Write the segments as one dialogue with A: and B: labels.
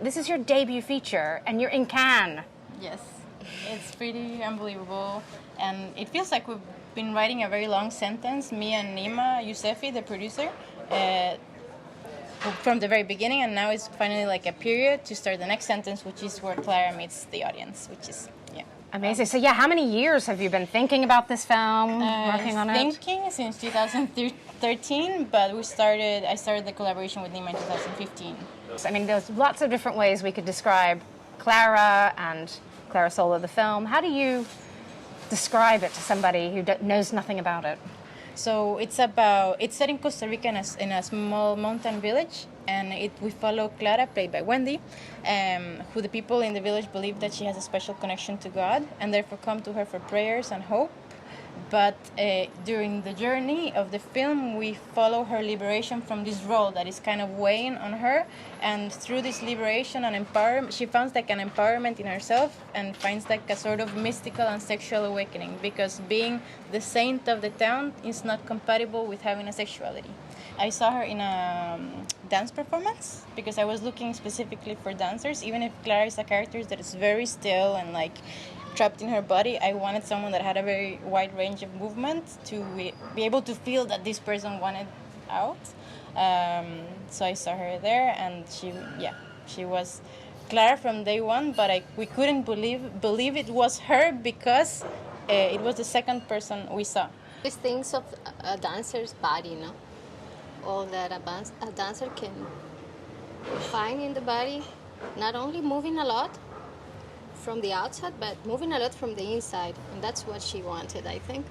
A: This is your debut feature, and you're in Cannes.
B: Yes, it's pretty unbelievable, and it feels like we've been writing a very long sentence, me and Nima Yousefi, the producer, from the very beginning, and now it's finally like a period to start the next sentence, which is where Clara meets the audience, which is, yeah.
A: Amazing. So yeah, how many years have you been thinking about this film, working on it?
B: Thinking since 2013, but I started the collaboration with Nima in 2015.
A: I mean, there's lots of different ways we could describe Clara and Clara Sola, the film. How do you describe it to somebody who knows nothing about it?
B: So it's set in Costa Rica in a small mountain village, and we follow Clara, played by Wendy, who the people in the village believe that she has a special connection to God, and therefore come to her for prayers and hope. But during the journey of the film, we follow her liberation from this role that is kind of weighing on her, and through this liberation and empowerment, she finds like an empowerment in herself and finds like a sort of mystical and sexual awakening, because being the saint of the town is not compatible with having a sexuality. I saw her in a dance performance because I was looking specifically for dancers. Even if Clara is a character that is very still and like trapped in her body, I wanted someone that had a very wide range of movement to be able to feel that this person wanted out. So I saw her there, and she was Clara from day one, but we couldn't believe it was her because it was the second person we saw.
C: These things of a dancer's body, no? All that a dancer can find in the body, not only moving a lot from the outside, but moving a lot from the inside, and that's what she wanted, I think,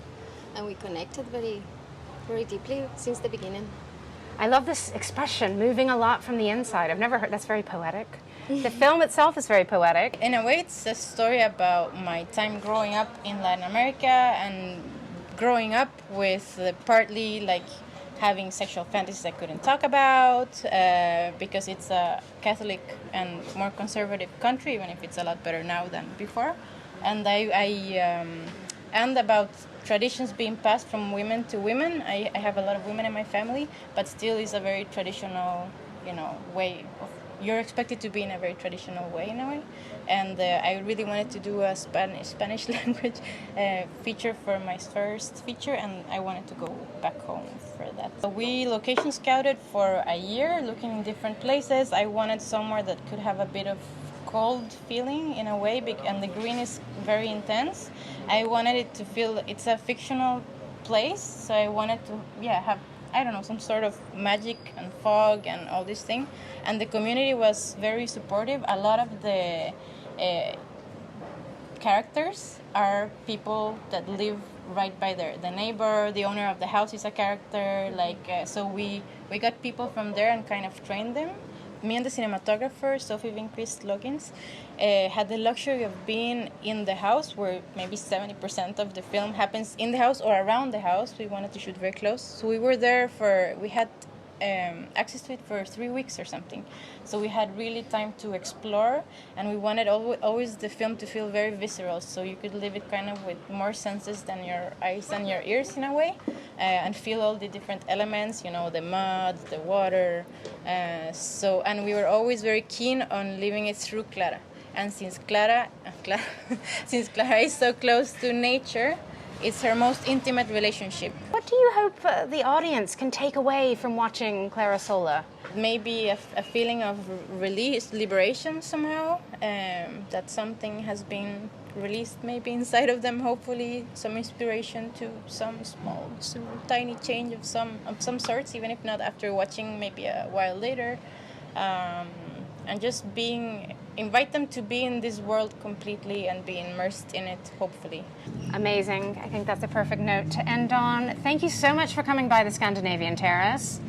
C: and we connected very, very deeply since the beginning.
A: I love this expression, moving a lot from the inside. I've never heard, that's very poetic. The film itself is very poetic.
B: In a way, it's a story about my time growing up in Latin America and growing up with partly like having sexual fantasies I couldn't talk about because it's a Catholic and more conservative country, even if it's a lot better now than before. And and about traditions being passed from women to women. I have a lot of women in my family, but still is a very traditional, way of, you're expected to be in a very traditional way in a way. And I really wanted to do a Spanish language feature for my first feature, and I wanted to go back home for that. So we location scouted for a year, looking in different places. I wanted somewhere that could have a bit of cold feeling in a way, and the green is very intense. I wanted it to feel it's a fictional place, so I wanted to have, I don't know, some sort of magic and fog and all this thing. And the community was very supportive. A lot of the characters are people that live right by there. The neighbor, the owner of the house is a character. So we got people from there and kind of trained them. Me and the cinematographer, Sophie Winquist Loggins, had the luxury of being in the house where maybe 70% of the film happens in the house or around the house. We wanted to shoot very close. So we were there we had access to it for 3 weeks or something. So we had really time to explore, and we wanted always the film to feel very visceral, so you could live it kind of with more senses than your eyes and your ears in a way, and feel all the different elements, the mud, the water. And we were always very keen on living it through Clara. And since Clara is so close to nature, it's her most intimate relationship.
A: What do you hope the audience can take away from watching Clara Sola?
B: Maybe a feeling of release, liberation somehow, that something has been released maybe inside of them, hopefully some inspiration to some small, tiny change of some sorts, even if not after watching maybe a while later. And just invite them to be in this world completely and be immersed in it, hopefully.
A: Amazing. I think that's a perfect note to end on. Thank you so much for coming by the Scandinavian Terrace.